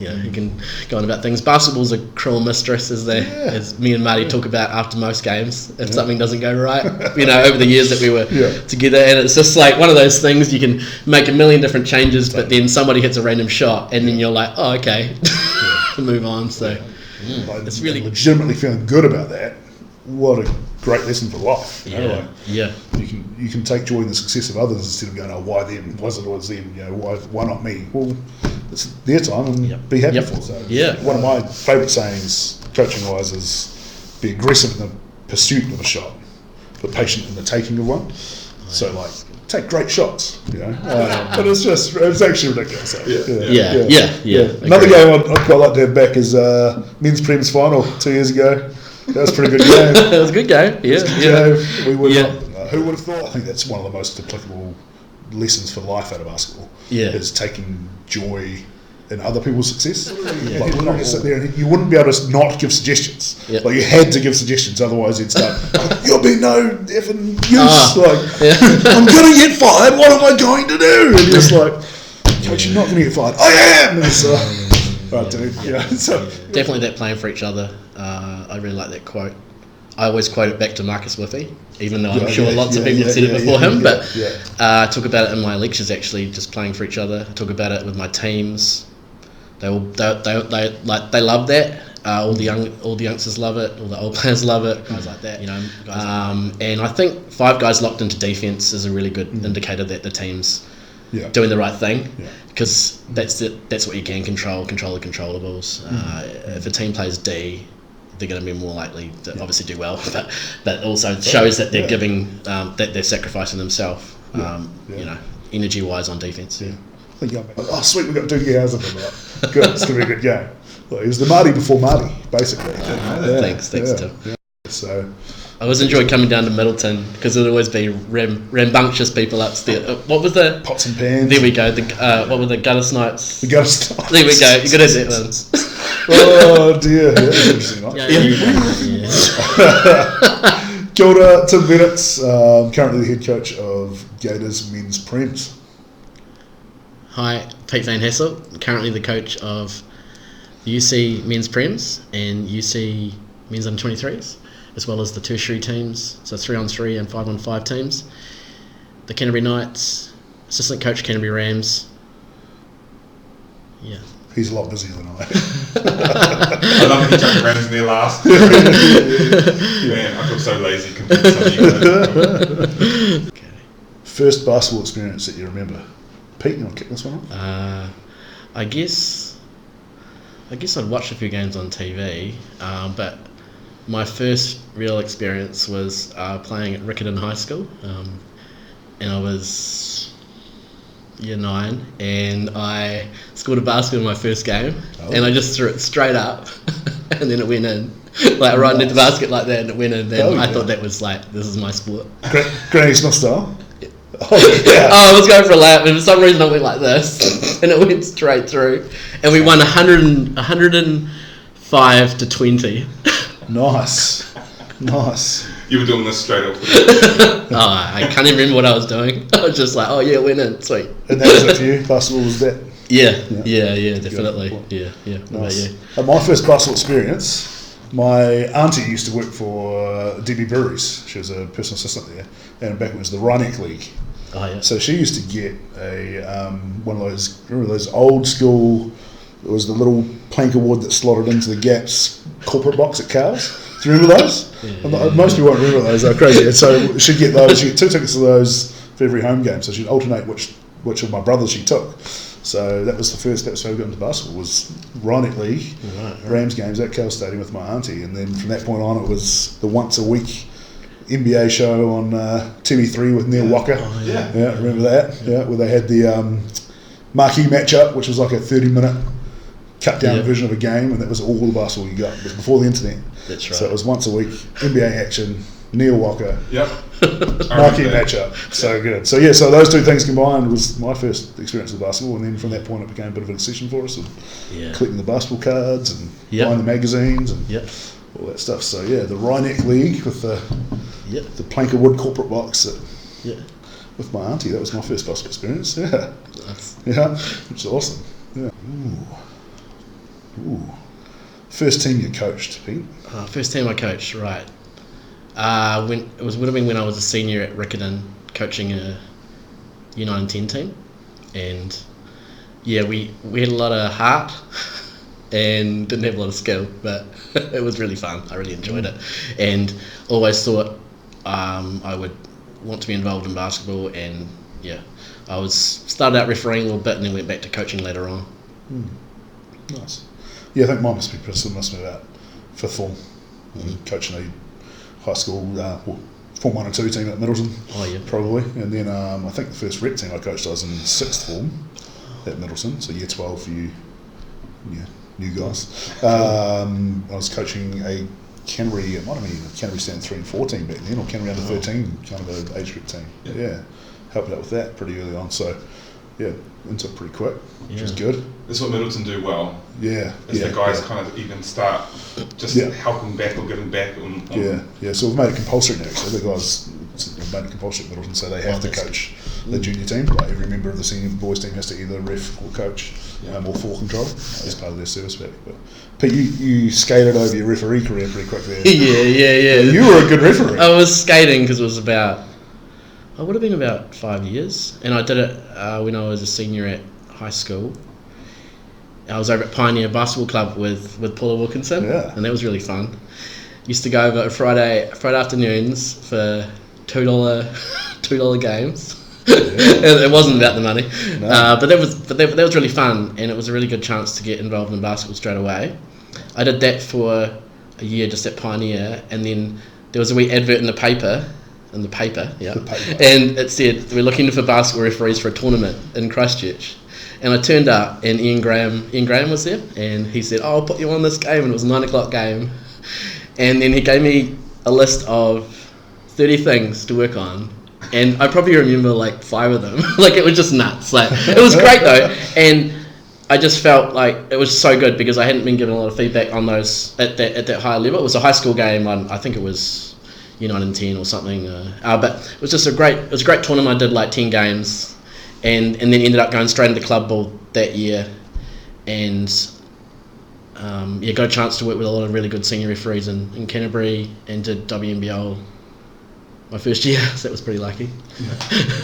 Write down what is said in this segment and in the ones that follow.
You can go on about things. Basketball's a cruel mistress, as me and Marty talk about after most games. If something doesn't go right, over the years that we were together, and it's just like one of those things. You can make a million different changes, but then somebody hits a random shot, and then you're like, oh, okay, move on. So it's really legitimately feeling good about that. What a great lesson for life. You can take joy in the success of others instead of going, oh, why them? Why is it always them? Why not me? Well, it's their time and be happy for it. So one of my favourite sayings, coaching wise, is be aggressive in the pursuit of a shot, but patient in the taking of one. So take great shots, but it's actually ridiculous. Another game I'd quite like to have back is men's Prem's final 2 years ago. That was a pretty good game. That was a good game. We would who would have thought? I think that's one of the most applicable lessons for life out of basketball. Is taking joy in other people's success. Like, we're not going to sit there and you wouldn't be able to not give suggestions. Like, you had to give suggestions, otherwise you'd start, you'll be no effing use. I'm going to get fired. What am I going to do? And you're just like, Coach, you're not going to get fired. I am. And it's right, dude. So definitely that playing for each other. I really like that quote. I always quote it back to Marcus Whiffy, even though I'm sure lots of people have said it before him. But I talk about it in my lectures, actually, just playing for each other. I talk about it with my teams. They love that. All the youngsters love it. All the old players love it. Guys like that, and I think 5 guys locked into defense is a really good indicator that the team's doing the right thing, because that's what you can control the controllables. If a team plays D, they're going to be more likely to obviously do well, but also shows that they're giving that they're sacrificing themselves, energy wise on defense. Oh sweet, we've got 2 hours of them. Good, it's going to be a good game. Well, it was the Marty before Marty, basically. Thanks Tim. So I always enjoyed coming down to Middleton because there'd always be rambunctious people upstairs. What was the pots and pans? There we go. What were the gutter snipes? The gutter snipes. There we go. You got to have that one. Oh dear, that's interesting. Kia ora, Tim Bennetts, currently the head coach of Gators Men's Prems. Hi, Piet Van Hasselt, currently the coach of the UC Men's Prems and UC Men's Under-23s, as well as the tertiary teams, so 3-on-3 and 5-on-5 teams. The Canterbury Knights, assistant coach Canterbury Rams. He's a lot busier than I am. I love that he jumped Rams in there last. Man, I feel so lazy compared to some of you. First basketball experience that you remember? Pete, you want to kick this one off? I guess I'd watched a few games on TV, but my first real experience was playing at Riccarton High School, and I was year 9, and I scored a basket in my first game, and I just threw it straight up, and then it went in, right into the basket like that, and it went in, and I thought that was this is my sport. Granny Smith style? I was going for a lap, and for some reason I went like this, and it went straight through, and we won 105 to 20. Nice. You were doing this straight off. I can't even remember what I was doing. I was just like, oh yeah, it went in, sweet. And that was it for you? Basketball was that? Yeah, definitely. What about you? My first basketball experience, my auntie used to work for DB Breweries. She was a personal assistant there, and back when it was the Rhineck League. Oh yeah. So she used to get a one of those, remember those old school, it was the little plank of wood that slotted into the gaps corporate box at Cowes. Do you remember those? Most people won't remember those, they're crazy. And so she'd get those, she'd get 2 tickets to those for every home game, so she'd alternate which of my brothers she took. So that's how we got into basketball, was Rhineck League, Rams games at Cowes Stadium with my auntie, and then from that point on it was the once a week NBA show on TV3 with Neil Walker. Remember that? Where they had the marquee matchup, which was like a 30-minute cut down version of a game, and that was all the basketball you got. It was before the internet. That's right. So it was once a week, NBA action, Neil Walker, marquee matchup. So good. So so those 2 things combined was my first experience with basketball, and then from that point it became a bit of an obsession for us, collecting the basketball cards and buying the magazines and all that stuff. So the Rhineck League with the plank of wood corporate box with my auntie, that was my first basketball experience. Which is awesome. Ooh. First team you coached, Pete? First team I coached, right. Would have been when I was a senior at Riccarton, coaching a U9-10 team. And yeah, we had a lot of heart and didn't have a lot of skill, but it was really fun. I really enjoyed it, and always thought I would want to be involved in basketball. And yeah, I started out refereeing a little bit and then went back to coaching later on. Nice. Yeah, I think mine must be about fifth form, coaching a high school Form 1 and 2 team at Middleton. Oh yeah, probably. And then I think the first rep team I coached, I was in sixth form at Middleton, so year 12 for you, new guys. I was coaching a Canterbury, it might have been a Canterbury Stand 3 and 4 team back then, or Canterbury under 13 kind of an age group team. Yeah, helped out with that pretty early on. So yeah, into it pretty quick, which was good. That's what Middleton do well. Yeah. Is the guys kind of even start just helping back or giving back. So we've made it compulsory now. So the guys have made it compulsory at Middleton, so they have to coach the junior team. Like every member of the senior boys team has to either ref or coach or full control as part of their service pack. But Pete, you skated over your referee career pretty quickly. Yeah. You were a good referee. I was skating because it was I would have been about 5 years, and I did it when I was a senior at high school. I was over at Pioneer Basketball Club with Paula Wilkinson, and that was really fun. Used to go over Friday afternoons for $2 games. It wasn't about the money, but that was really fun, and it was a really good chance to get involved in basketball straight away. I did that for a year just at Pioneer, and then there was a wee advert in the paper, and it said we're looking for basketball referees for a tournament in Christchurch. And I turned up, and Ian Graham was there, and he said, I'll put you on this game, and it was a 9 o'clock game. And then he gave me a list of 30 things to work on, and I probably remember like 5 of them. Like, it was just nuts. Like, it was great though, and I just felt like it was so good because I hadn't been given a lot of feedback on those at that higher level. It was a high school game. I think it was U9-10 or something, but it was just a great tournament. I did like 10 games, and then ended up going straight into club ball that year, and got a chance to work with a lot of really good senior referees in Canterbury, and did WNBL my first year, so that was pretty lucky.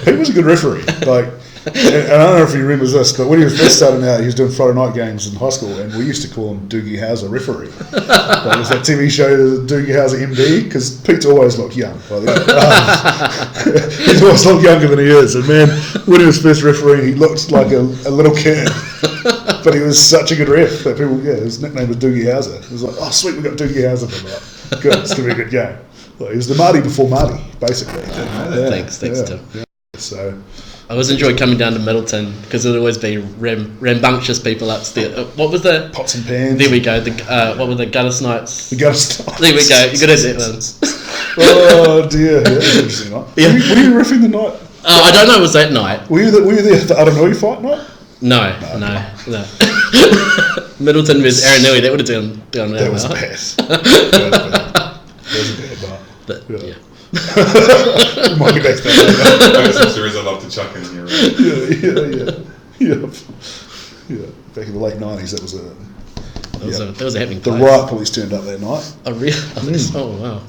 He was a good referee. Like, and I don't know if he remembers this, but when he was first starting out, he was doing Friday night games in high school, and we used to call him Doogie Howser referee. Like, was that TV show Doogie Howser MD? Because Pete's always looked young, by the way. He's always looked younger than he is, and man, when he was first refereeing, he looked like a little kid. But he was such a good ref that people, his nickname was Doogie Howser. It was like, oh sweet, we got Doogie Howser for that. Good, it's gonna be a good game. Like, he was the Marty before Marty, basically. Thanks, Tim. Yeah. So I always enjoyed coming down to Middleton because there'd always be rambunctious people upstairs. What was the pots and pans? There we go. What were the gutter snipes? The gutter snipes. There we go. You got that one. Oh dear, that was interesting. Right? Yeah. Were you riffing the night? I don't know. Was that night? Were you there for the Aranui fight night? No. Middleton versus Aranui. That would have done that was bad. That was a bad night. But yeah. Might be back to that. Those are stories I love to chuck in here. Yeah. Back in the late 90s, that was that was a happening the place. riot police turned up that night. Oh really? Oh wow.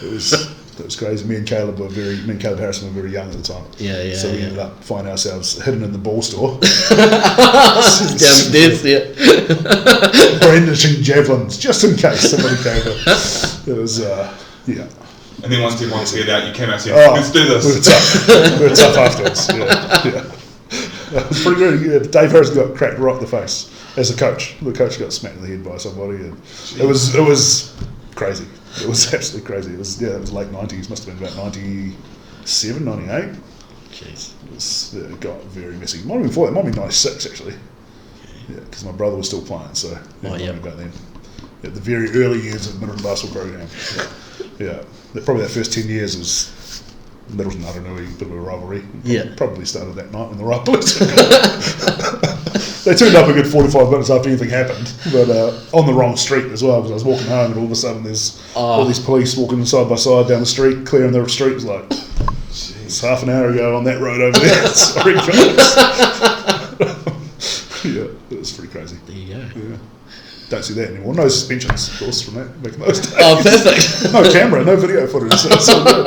It was crazy. Me and Caleb Harrison were very young at the time. Yeah. So we ended up finding ourselves hidden in the ball store. Downstairs, yeah. Brandishing javelins, just in case somebody came in. It was, And then once everyone cleared out, you came out and said, let's do this. We were tough afterwards. It was pretty good. Yeah, Dave Harrison got cracked right in the face as a coach. The coach got smacked in the head by somebody. And it was crazy. It was absolutely crazy. It was late 90s. Must have been about 97, 98. Jeez. It got very messy. Might have been before that. Might have been 96 actually. Yeah, because my brother was still playing. So about then. Yeah, the very early years of the Middleton basketball program. Yeah. Probably that first 10 years was Middleton, I don't know, a bit of a rivalry. Probably started that night when the riot police they turned up a good 45 minutes after anything happened, but on the wrong street as well, because I was walking home and all of a sudden there's all these police walking side by side down the street, clearing the street. It was like, it's half an hour ago on that road over there. Sorry, guys. Yeah, it was pretty crazy. There you go. Yeah. don't see that anymore. No suspensions, of course, from that back in those days. Oh, perfect. No camera, no video footage. So it's all good.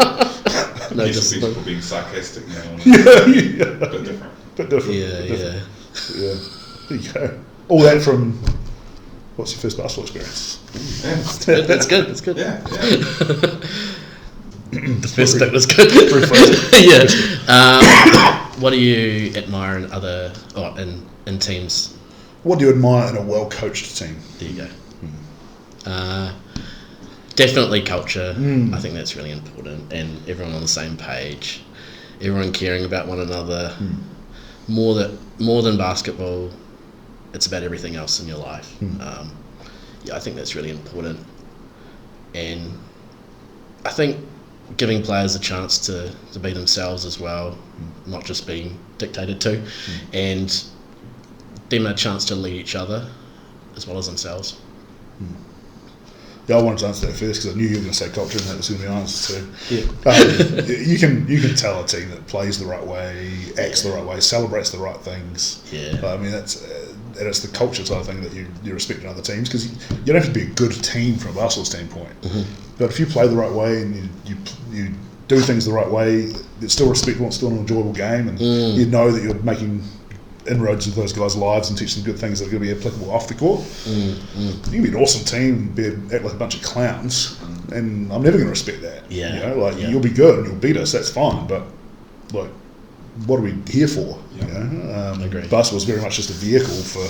No, Used just to be people being sarcastic now. Yeah. Bit different. Yeah. There you go. All that from, what's your first basketball experience? Yeah. That's good. Yeah. The first bit was good. Yeah. What do you admire in teams? What do you admire in a well-coached team? There you go. Definitely culture. I think that's really important, and everyone on the same page, everyone caring about one another. More than basketball, it's about everything else in your life. I think that's really important, and I think giving players a chance to be themselves as well, not just being dictated to, and them a chance to lead each other as well as themselves. Yeah, I wanted to answer that first because I knew you were going to say culture, and that was going to be the answer too. Yeah. You can tell a team that plays the right way, acts the right way, celebrates the right things. Yeah. I mean, that's and it's the culture side of thing that you respect in other teams, because you don't have to be a good team from a basketball standpoint. But if you play the right way and you do things the right way, it's still respectable, it's still an enjoyable game, and you know that you're making inroads into those guys' lives and teach them good things that are going to be applicable off the court. You can be an awesome team, act like a bunch of clowns, and I'm never going to respect that. You'll be good and you'll beat us, that's fine, but like, what are we here for? Agreed. Basketball is very much just a vehicle for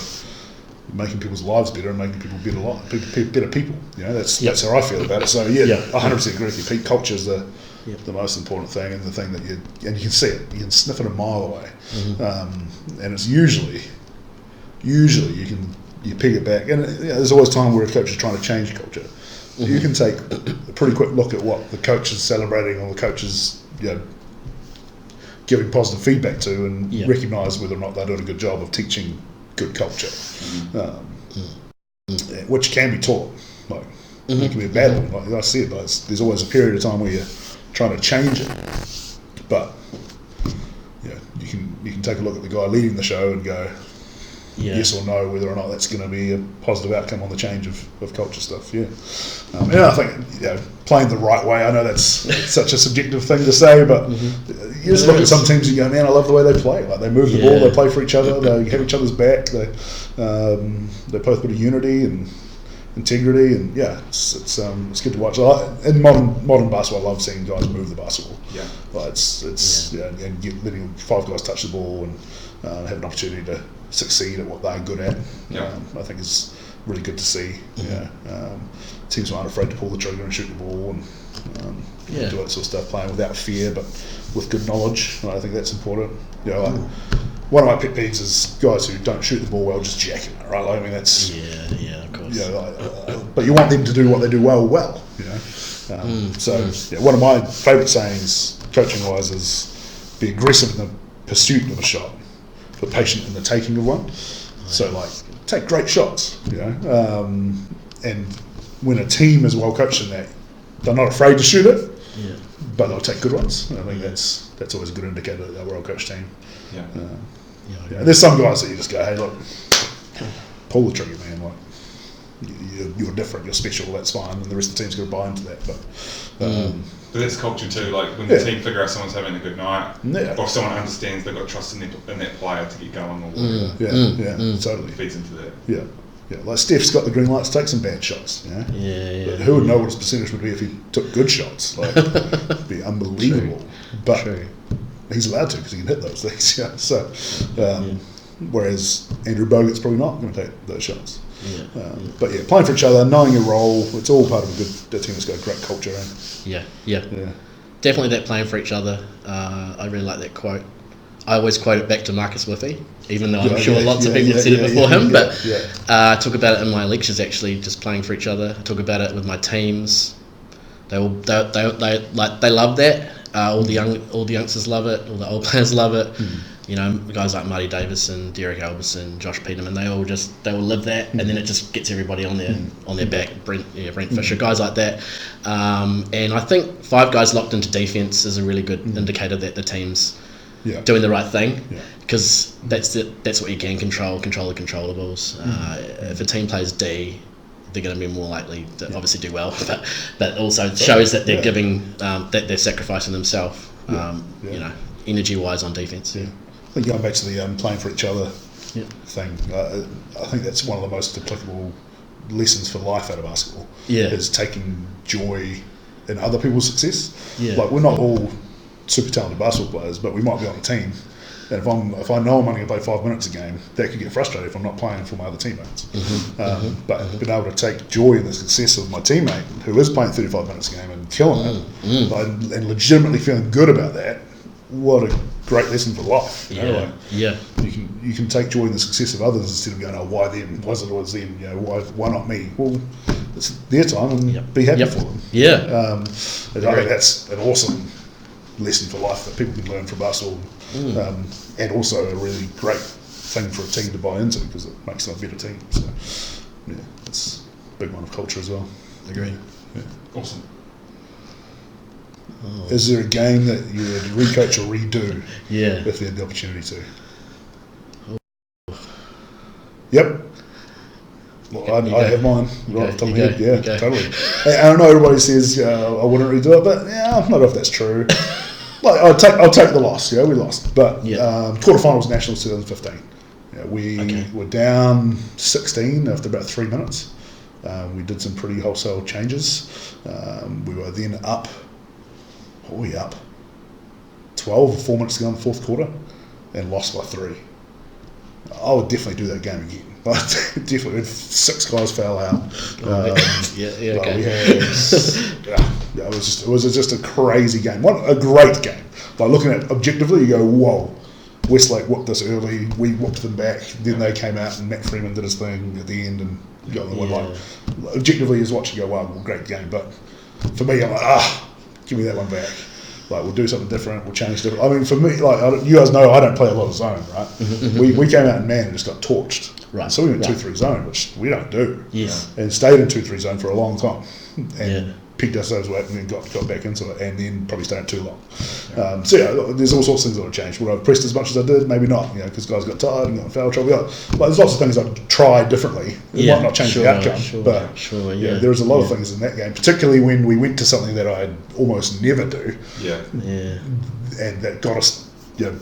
making people's lives better and making people better people. That's how I feel about it. So I 100% agree with you, Pete. Culture is the most important thing, and the thing that you can see it, you can sniff it a mile away, and it's usually you pick it back, and there's always time where a coach is trying to change culture. You can take a pretty quick look at what the coach is celebrating or the coach is giving positive feedback to, and recognise whether or not they're doing a good job of teaching good culture, which can be taught. It can be a battle. Like I see it, but there's always a period of time where you're trying to change it. But you can take a look at the guy leading the show and go yes or no whether or not that's going to be a positive outcome on the change of culture stuff. I think playing the right way, I know that's such a subjective thing to say, but you just look at some teams and go, man, I love the way they play. Like, they move the ball, they play for each other, they have each other's back, they play with a bit of unity and integrity, and it's good to watch. In modern basketball, I love seeing guys move the basketball. And letting 5 guys touch the ball and have an opportunity to succeed at what they're good at. I think is really good to see. Teams aren't afraid to pull the trigger and shoot the ball and do that sort of stuff, playing without fear but with good knowledge. And I think that's important. One of my pet peeves is guys who don't shoot the ball well just jacking it, right? I mean, that's of course. but you want them to do what they do well. One of my favourite sayings, coaching wise, is be aggressive in the pursuit of a shot, but patient in the taking of one. Take great shots, and when a team is well coached in that, they're not afraid to shoot it, but they'll take good ones. I think that's always a good indicator that they're a well coached team. There's some guys that you just go, hey, look, pull the trigger, man. Like, you're different, you're special, that's fine, and the rest of the team's going to buy into that. But that's culture too. Like, when the team figure out someone's having a good night, or if someone understands they've got trust in that player to get going, or whatever, totally feeds into that. Like Steph's got the green light to take some bad shots. But who would know what his percentage would be if he took good shots? Like, it'd be unbelievable. But he's allowed to because he can hit those things. Whereas Andrew Bogut's probably not going to take those shots. But playing for each other, knowing your role, it's all part of a team that's got a great culture. Definitely that playing for each other. I really like that quote. I always quote it back to Marcus Whiffy, even though I'm sure lots of people have said it before him. But I talk about it in my lectures, actually, just playing for each other. I talk about it with my teams. They love that. All the youngsters love it. All the old players love it. Guys like Marty Davison, Derek Alberson, Josh Peterman, they all live that, and then it just gets everybody on their back. Brent Fisher, guys like that. And I think 5 guys locked into defense is a really good indicator that the team's doing the right thing, Yeah. because that's what you can control the controllables. If a team plays D, they're going to be more likely to obviously do well, but also shows that they're giving, that they're sacrificing themselves, you know, energy-wise on defence. Yeah. I think going back to the playing for each other thing, I think that's one of the most applicable lessons for life out of basketball. Is taking joy in other people's success. Like, we're not all super talented basketball players, but we might be on a team. And if I know I'm only going to play 5 minutes a game, that could get frustrating if I'm not playing for my other teammates. But being able to take joy in the success of my teammate who is playing 35 minutes a game and killing it, and legitimately feeling good about that, what a great lesson for life. You know? You can take joy in the success of others instead of going, oh, why them? Why is it always them? You know, why not me? Well, it's their time, and be happy for them. And I think that's an awesome lesson for life that people can learn from basketball. And also a really great thing for a team to buy into, because it makes them a better team. So, it's a big one of culture as well. Agree. Awesome. Is there a game that you would recoach or redo if you had the opportunity to? Yep. Well, I have mine right off the top of my head. Yeah, totally. I know everybody says I wouldn't redo it, but I'm not sure if that's true. Like, I'll take the loss. Yeah, we lost, but quarterfinals nationals 2015. Yeah, we were down 16 after about 3 minutes. We did some pretty wholesale changes. We were then up. What were we up? 12 or 4 minutes to go in the fourth quarter, and lost by 3. I would definitely do that game again. Definitely, if 6 guys fell out. We had, it was just a crazy game. What a great game! Like, looking at it objectively, you go, whoa. Westlake whooped us early. We whooped them back. Then they came out, and Matt Freeman did his thing at the end and got the win. Like, objectively, as watching, go, wow, great game. But for me, I'm like, give me that one back. Like, we'll do something different, we'll change different. I mean, for me, like, you guys know I don't play a lot of zone, right? We came out in man and just got torched. Right. So we went 2-3 zone, which we don't do. And stayed in 2-3 zone for a long time. And picked ourselves up and then got back into it, and then probably stayed too long. There's all sorts of things that would change. Would I have pressed as much as I did? Maybe not, because guys got tired and got in foul trouble. There's lots of things I'd try differently. It might not change the outcome, but there was a lot of things in that game, particularly when we went to something that I'd almost never do. And that got us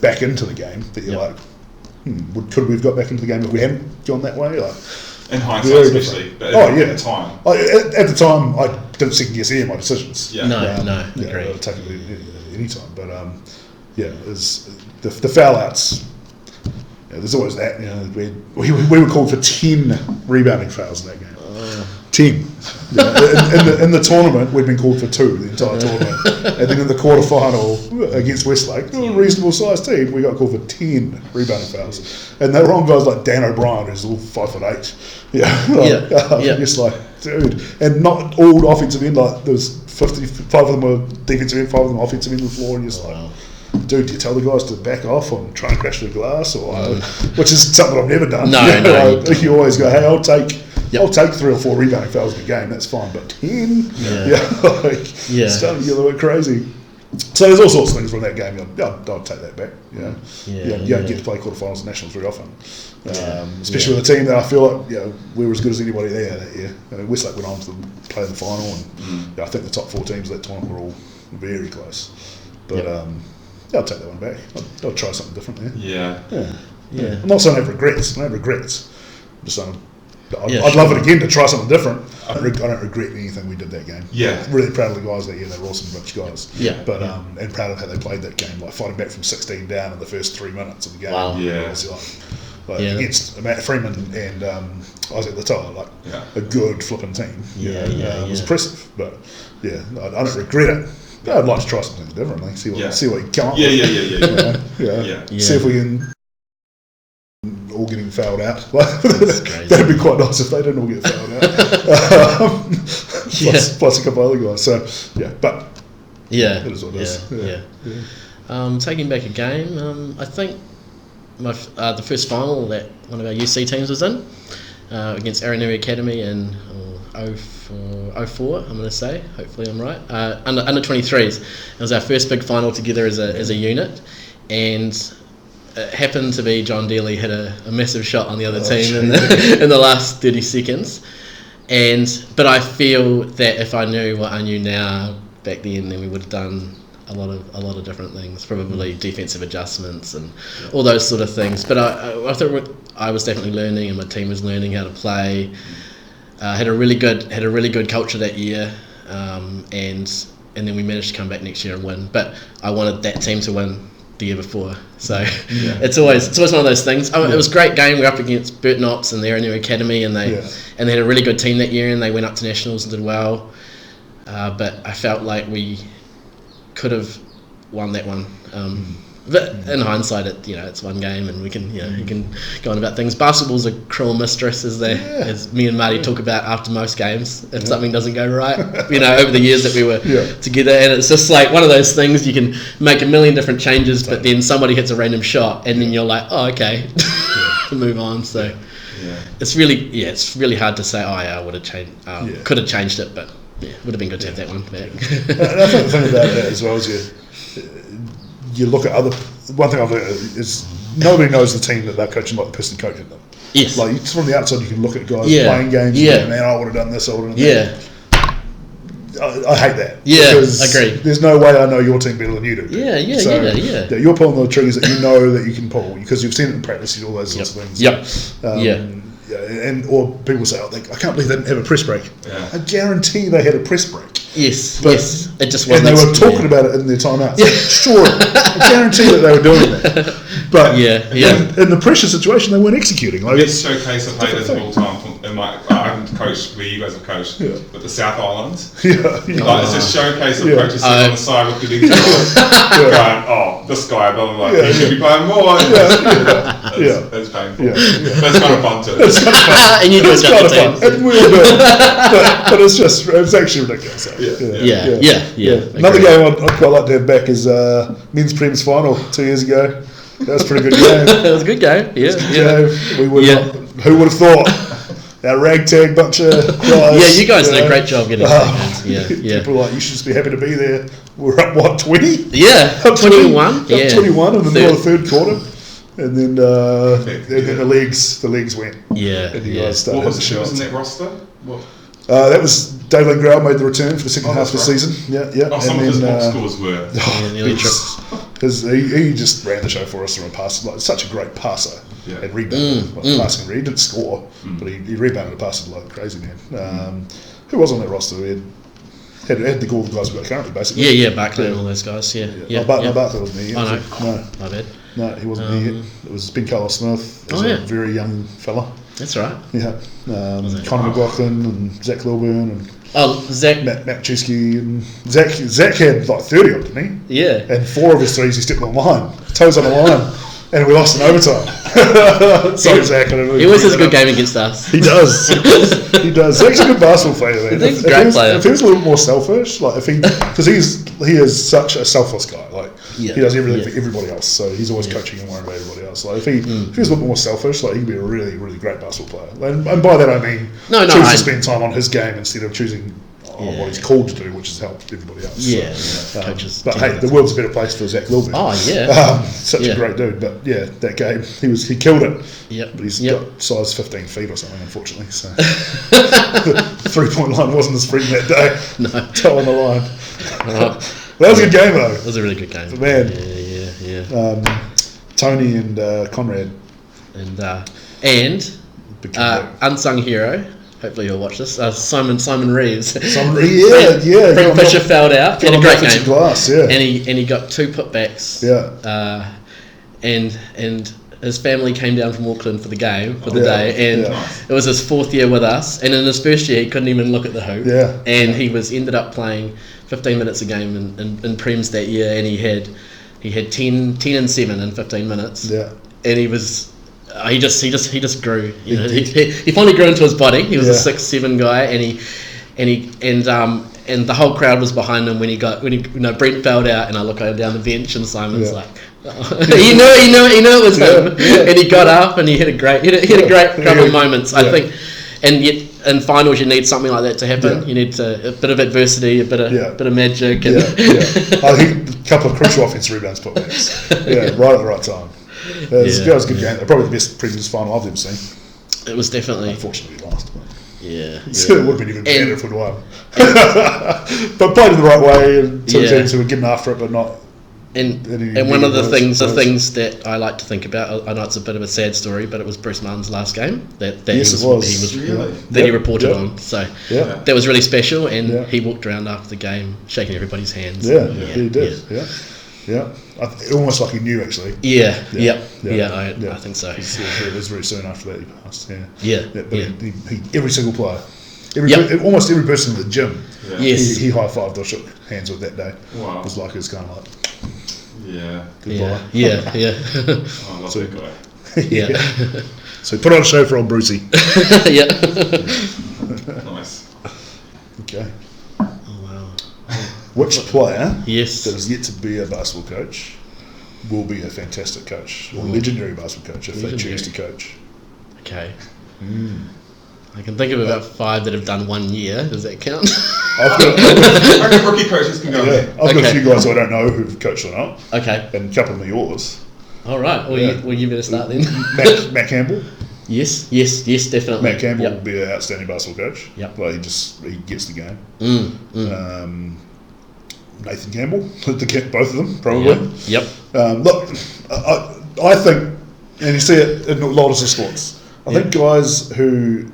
back into the game. That you're like, could we have got back into the game if we hadn't gone that way? Like, in hindsight, especially. But at the time. At the time, I didn't second guess any of my decisions. Agree. I'd take it at any time. But it's the foul outs. There's always that. We were called for 10 rebounding fouls in that game. 10. In the tournament, we'd been called for 2 the entire tournament. And then in the quarterfinal against Westlake, a reasonable sized team, we got called for 10 rebounding fouls. And they were on guys like Dan O'Brien, who's all 5'8". Just like, dude. And not all offensive end, like, there was 55 of them were defensive end, 5 of them offensive end of the floor, and just like, dude, do you tell the guys to back off and try and crash through glass? Or which is something I've never done. You always go, hey, I'll take 3 or 4 rebounding fouls in a game, that's fine, but 10? It's starting to get a little bit crazy. So there's all sorts of things from that game. I'll take that back. You don't get to play quarterfinals and nationals very often, especially with a team that I feel like we were as good as anybody there that year. Westlake went on to play in the final, and I think the top 4 teams of that tournament were all very close. But I'll take that one back. I'll try something different there. I'm not saying I have regrets. I'm just saying I'd love it again to try something different. I don't regret anything we did that game. Really proud of the guys that year. They were awesome rich guys. But and proud of how they played that game, like fighting back from 16 down in the first 3 minutes of the game. Wow. Against Matt Freeman and Isaac Latoa, a good flipping team. It was impressive, but I don't regret it. I'd like to try something differently. See what you come up with. See if we can. All getting fouled out. That'd be quite nice if they didn't all get fouled out. Plus a couple other guys. So it is what it is. Taking back a game, I think the first final that one of our UC teams was in against Aranui Academy in 04, I'm going to say. Hopefully I'm right. Under 23s. It was our first big final together as a unit. and it happened to be John Daly hit a massive shot on the other team in the last 30 seconds. But I feel that if I knew what I knew now back then we would have done a lot of different things, probably defensive adjustments and all those sort of things. But I thought I was definitely learning, and my team was learning how to play. Had a really good culture that year, and then we managed to come back next year and win. But I wanted that team to win the year before, so it's always one of those things. It was a great game. We're up against Bennetts, and they're in their academy, and they had a really good team that year, and they went up to nationals and did well. But I felt like we could have won that one. But in hindsight, it's one game, and we can you can go on about things. Basketball's a cruel mistress, as me and Marty talk about after most games. If something doesn't go right, over the years that we were together, and it's just like one of those things. You can make a million different changes, but then somebody hits a random shot, and then you're like, oh, okay, move on. So it's really hard to say. Oh yeah, I would have changed. Could have changed it, but would have been good to have that one back. And I think the thing about that as well is you look at one thing I've learned is nobody knows the team that they're coaching like the person coaching them. Yes. Like from the outside, you can look at guys playing games. And go, man, I would have done this. I would have done that. I hate that. Yeah, because agree. There's no way I know your team better than you do. Yeah. You're pulling the triggers that you know that you can pull because you've seen it in practice. All those sorts of things. Or people say, I can't believe they didn't have a press break. Yeah. I guarantee they had a press break. Yes. It just wasn't. And they were talking about it in their timeouts. Yeah. Sure, I guarantee that they were doing that. But in the pressure situation, they weren't executing. Like it's showcase of haters of all time. I haven't coached where you guys have coached, but the South Islands. It's a showcase of coaches sitting on the side with the big guys going, oh, this guy, blah, blah, blah. He should be playing more. That's painful. That's kind of fun too. And you do it kind of fun. And we all do it. But it's actually ridiculous. Another game I'd quite like to have back is men's Prem's final 2 years ago. That was a pretty good game. That was a good game. We would who would have thought? Our ragtag bunch of guys. You guys did a great job getting People were like, you should just be happy to be there. We're up, 20? Yeah, 21. Up 21 in the middle of the third quarter. And then the legs went. What was in that roster? That was Dalen Grau made the return for the second half of the season. Some of his box scores were. He just ran the show for us and passed. Like such a great passer and rebounded. Passing, he didn't score, but he rebounded and passed like crazy man. Who was on that roster? We had the all the guys we've got currently, basically. Yeah, Barclay and all those guys. Barclay wasn't there yet. No, my bad. No, he wasn't there yet. It was Ben Carlos Smith. He was a very young fella. That's right. Yeah. Conor McLaughlin and Zach Lilburn and Zach Matt Chusky and Zach had like 30 of them, didn't he? Yeah. And 4 of his threes he stepped on the line, toes on the line, and we lost in overtime. Sorry, Zach. He always has a good game against us. He does. He does. Zach's a good basketball player, man. He's a great player. If he was a little more selfish, like because he is such a selfless guy. Like he does everything for everybody else. So he's always coaching and worrying about everybody else. Like if he was a little bit more selfish, like he could be a really, really great basketball player. And by that I mean choose to spend time on his game instead of choosing what he's called to do, which is help everybody else. Coaches. But hey, the world's a better place for Zach Lilburn. Such a great dude. But that game he killed it. But he's got size 15 feet or something, unfortunately. So the 3-point line wasn't as free that day. No, toe on the line. That was a good game though. It was a really good game. But man, Tony and Conrad and unsung hero. Hopefully you'll watch this. Simon Reeves. Frank Fisher fouled out. Had a great game. Glass, and he got 2 putbacks. And his family came down from Auckland for the game for the day, and it was his 4th year with us. And in his first year, he couldn't even look at the hoop. And he ended up playing 15 minutes a game in Prems that year, and he had 10 and 7 in 15 minutes. And he was. He just grew. He finally grew into his body. He was a 6'7" guy, and the whole crowd was behind him when Brent fouled out, and I look down the bench and Simon's like, he knew it was him, and he got up and he had a great couple of moments. I think, and yet in finals you need something like that to happen. You need a bit of adversity, a bit of magic. And I think couple of crucial offensive rebounds, putbacks. Right at the right time. That was a good game. Probably the best previous final I've ever seen. It was definitely. Unfortunately, lost. So it would have been even better if we'd won. But played in the right way, and two teams who were getting after it, but not. And one of the things that I like to think about, I know it's a bit of a sad story, but it was Bruce Martin's last game that he reported on. So that was really special, and he walked around after the game shaking everybody's hands. He did. Almost like he knew, actually. I think so. It was very soon after that he passed. But every single player, almost every person in the gym, he high-fived or shook hands with that day. Wow. It was like, it was kind of like, goodbye. I love that guy. So put on a show for old Brucey. Nice. Okay. Oh wow. Which player that is is yet to be a basketball coach will be a fantastic coach, or legendary basketball coach if they choose to coach? Okay. I can think of about 5 that have done 1 year. Does that count? I reckon rookie coaches can go. I've got a few guys I don't know who've coached or not. Okay. And a couple of them are yours. All right. Well, you better start then. Matt Campbell. Yes, definitely. Matt Campbell will be an outstanding basketball coach. Like he gets the game. Nathan Campbell, both of them probably. Look, I think, and you see it in a lot of sports. I think guys who,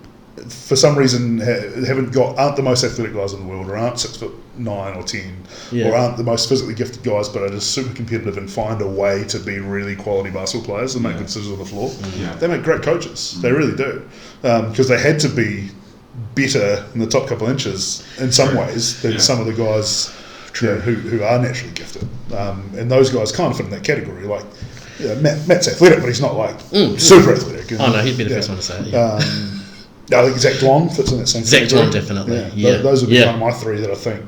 for some reason, aren't the most athletic guys in the world, or aren't 6'9" or 10, or aren't the most physically gifted guys, but are just super competitive and find a way to be really quality basketball players and make good decisions on the floor. They make great coaches. They really do, because they had to be better in the top couple of inches in some ways than some of the guys who are naturally gifted. And those guys kind of fit in that category. Like, Matt's athletic, but he's not like super athletic. Oh no, he'd be the first one to say it. I think Zach Dwan fits in that same category. Zach Dwan, definitely. Those would be kind of my 3 that I think.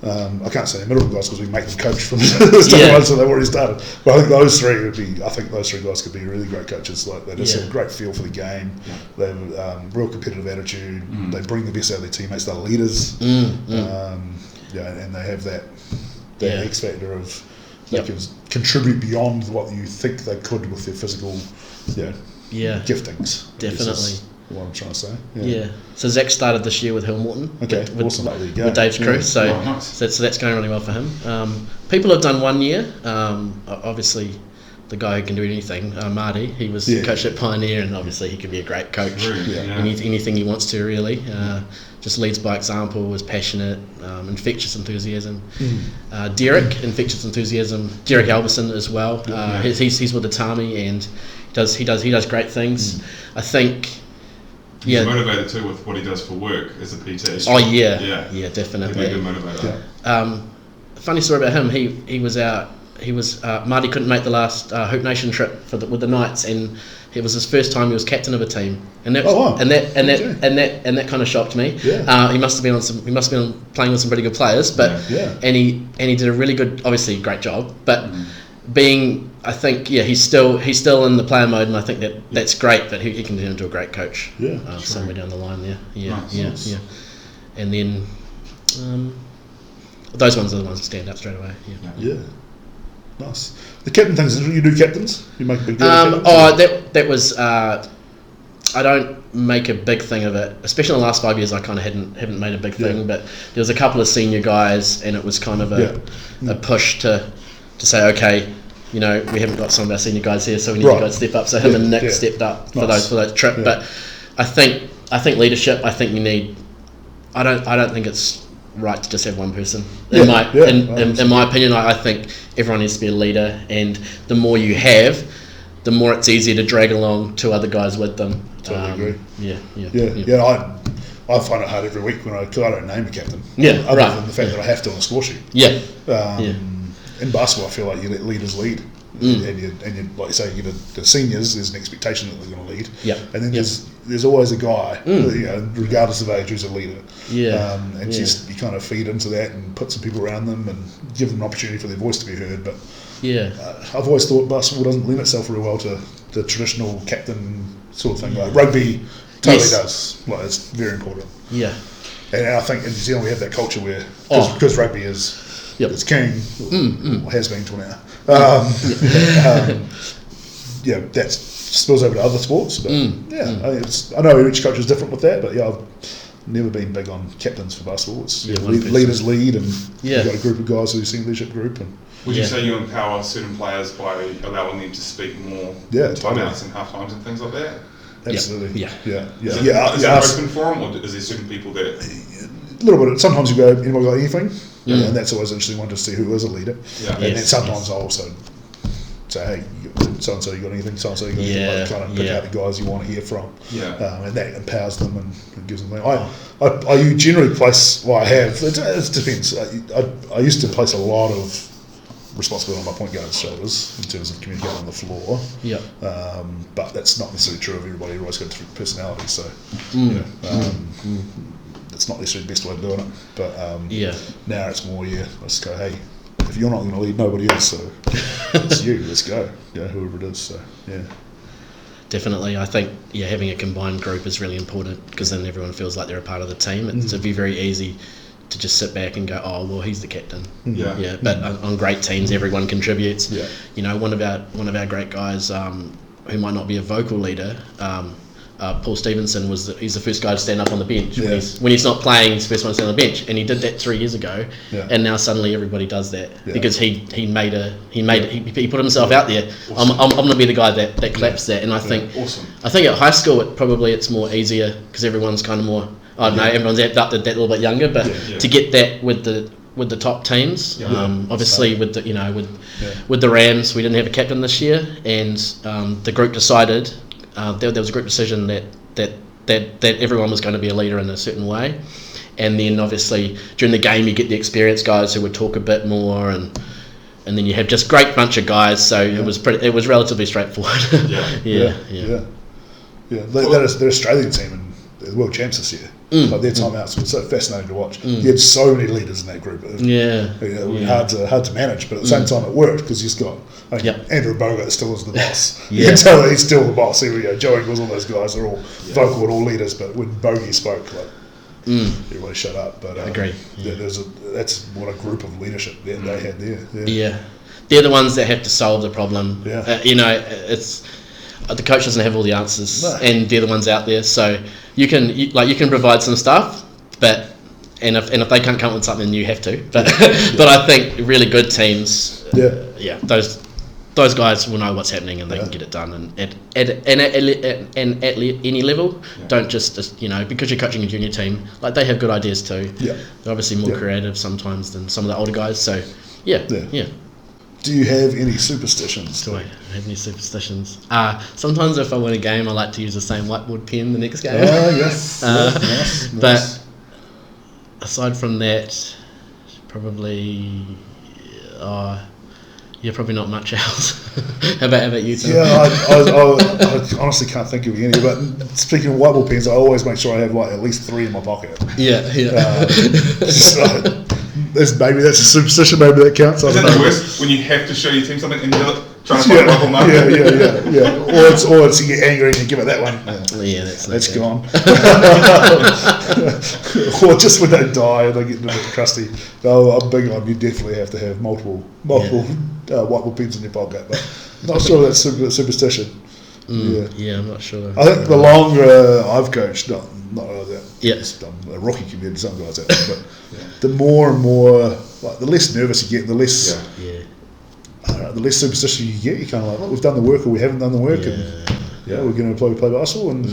I can't say the middle guys because we make them coach from the start ones, so they've already started. But I think those 3 would be. I think those 3 guys could be really great coaches. Like they just have a great feel for the game. They have real competitive attitude. They bring the best out of their teammates. They're leaders. And they have that X factor of they can contribute beyond what you think they could with their physical giftings. Definitely. What I'm trying to say. So Zach started this year with Hill Morton. Awesome. With Dave's crew. So that's going really well for him. People have done 1 year. Obviously, the guy who can do anything, Marty. He was coached at Pioneer, and obviously he can be a great coach. Anything he wants to, really. Just leads by example, is passionate, infectious enthusiasm. Derek, infectious enthusiasm. Derek Alberson as well. He's with the Tami, and he does great things. I think. He's motivated too with what he does for work as a PT. Oh yeah, definitely. He'd be a good motivator. Funny story about him. He was out. Marty couldn't make the last Hoop Nation trip with the Knights, and it was his first time he was captain of a team, and that that kind of shocked me. He must have been playing with some pretty good players, but and he did a really good, obviously great job, but. I think he's still in the player mode, and I think that's great that he can turn into a great coach. Somewhere down the line there. Nice. And then those ones are the ones that stand out straight away. Nice. The captain things, you do captains? You make a big deal of captains? That was I don't make a big thing of it, especially in the last 5 years. I kind of haven't made a big thing, but there was a couple of senior guys, and it was kind of a push to say, okay, we haven't got some of our senior guys here, so we need to go step up. So him and Nick stepped up for those trip. But I think leadership. I think you need. I don't think it's right to just have one person. In my opinion, I think everyone needs to be a leader, and the more you have, the more it's easier to drag along 2 other guys with them. Totally agree. Yeah. I find it hard every week because I don't name a captain. Other than the fact that I have to on the score sheet. In basketball, I feel like you let leaders lead, and you like you say, you the seniors. There's an expectation that they're going to lead, and then there's always a guy, regardless of age, who's a leader. And just you kind of feed into that and put some people around them and give them an opportunity for their voice to be heard. But I've always thought basketball doesn't lend itself very well to the traditional captain sort of thing. Like rugby, Totally does. Like, it's very important. Yeah. And I think in New Zealand we have that culture where, because rugby is it's king, or has been till now. That spills over to other sports. But I know each coach is different with that, but I've never been big on captains for basketball. It's leaders lead, and you've got a group of guys who sing leadership group. And would you say you empower certain players by allowing them to speak more timeouts and half times and things like that? Absolutely. Yeah. Is that open for them, or is there certain people that? A little bit. Sometimes you go, anybody got anything? And that's always an interesting one to see who is a leader. And then sometimes I'll also say, hey, so-and-so, you got anything? So-and-so, you got anything? Like, kind of pick out the guys you want to hear from. And that empowers them and gives them. I generally place. Well, I have. It depends. I used to place a lot of responsibility on my point guard's shoulders in terms of communicating on the floor. But that's not necessarily true of everybody. Everybody's got different personalities, so it's not necessarily the best way of doing it. But now it's more let's go. Hey, if you're not going to lead, nobody else. So it's you. Let's go. Whoever it is. So Definitely, I think having a combined group is really important, because then everyone feels like they're a part of the team. It'd be very easy to just sit back and go, oh well, he's the captain. But on great teams, everyone contributes. One of our great guys, who might not be a vocal leader, Paul Stevenson, he's the first guy to stand up on the bench when he's not playing. He's the first one to stand on the bench, and he did that 3 years ago. And now suddenly everybody does that because he put himself out there. Awesome. I'm going to be the guy that claps that. And I think at high school it's more easier because everyone's kind of more. I don't know, everyone's that little bit younger, but to get that with the top teams, obviously with the Rams, we didn't have a captain this year, and the group decided there was a group decision that everyone was going to be a leader in a certain way, and then obviously during the game you get the experienced guys who would talk a bit more, and then you have just great bunch of guys. So it was relatively straightforward. They're Australian team and the world champs this year. Like their timeouts were so fascinating to watch. You had so many leaders in that group. It was hard to manage, but at the same time it worked because you've got Andrew Bogart still is the boss. You can tell that he's still the boss. Here we go. Joe Ingles, all those guys are all vocal and all leaders, but when Bogey spoke, everybody shut up. But I agree. That's what a group of leadership they had there. They're the ones that have to solve the problem. It's the coach doesn't have all the answers, and they're the ones out there. So you can provide some stuff, but if they can't come up with something, you have to. But I think really good teams, those guys will know what's happening and they can get it done. And at any level, don't just because you're coaching a junior team, like they have good ideas too. They're obviously more creative sometimes than some of the older guys. So Do you have any superstitions? Do I have any superstitions? Sometimes if I win a game, I like to use the same whiteboard pen the next game. Nice. But aside from that, probably, probably not much else. How about you, Tim? I honestly can't think of any. But speaking of whiteboard pens, I always make sure I have at least 3 in my pocket. Maybe that's a superstition. Maybe that counts. Is that the worst when you have to show your team something and you're trying to find a rubble marker? Or it's you get angry and you give it that one. That's gone. Or just when they die and they get a bit crusty. I'm big on you definitely have to have multiple whiteboard pens in your pocket. But I'm not sure that's superstition. I'm not sure. I think the longer I've coached, not like that. I'm a rookie compared to some guys out there, but the more and more, the less nervous you get, the less, the less superstition you get. You're kind of like, look, we've done the work or we haven't done the work, and we're going to play basketball and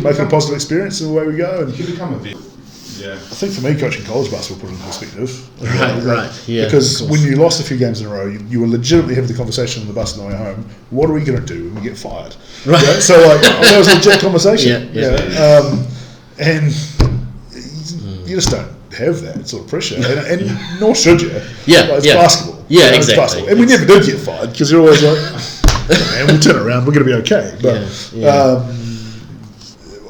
make it a positive experience, and away we go. And you can become a vet. I think for me, coaching college basketball put it in perspective. Right. Because when you lost a few games in a row, you were legitimately having the conversation on the bus on the way home. What are we going to do when we get fired? Right. So that was a legit conversation. And you just don't have that sort of pressure, and nor should you. It's basketball. Exactly. It's basketball. And we never did get fired because you're always like, man, we'll turn around. We're going to be okay. But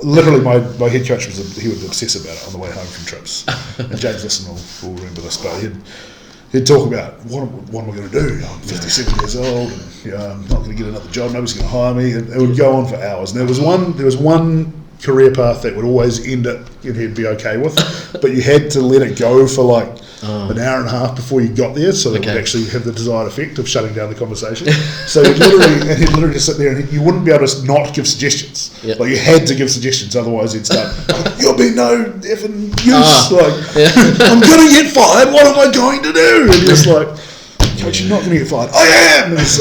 literally, my head coach he would obsess about it on the way home from trips. And James Lisson will remember this, but he'd talk about what am I going to do? I'm 57 years old, and I'm not going to get another job. Nobody's going to hire me. And it would go on for hours. And there was one career path that would always end it and he'd be okay with, but you had to let it go for like an hour and a half before you got there, so that it would actually have the desired effect of shutting down the conversation. So he'd literally just sit there and you wouldn't be able to not give suggestions. Yep. Like you had to give suggestions, otherwise he'd start, you'll be no effing use. I'm going to get fired, what am I going to do? And you're just like, Coach, you're not going to get fired. I am! And it's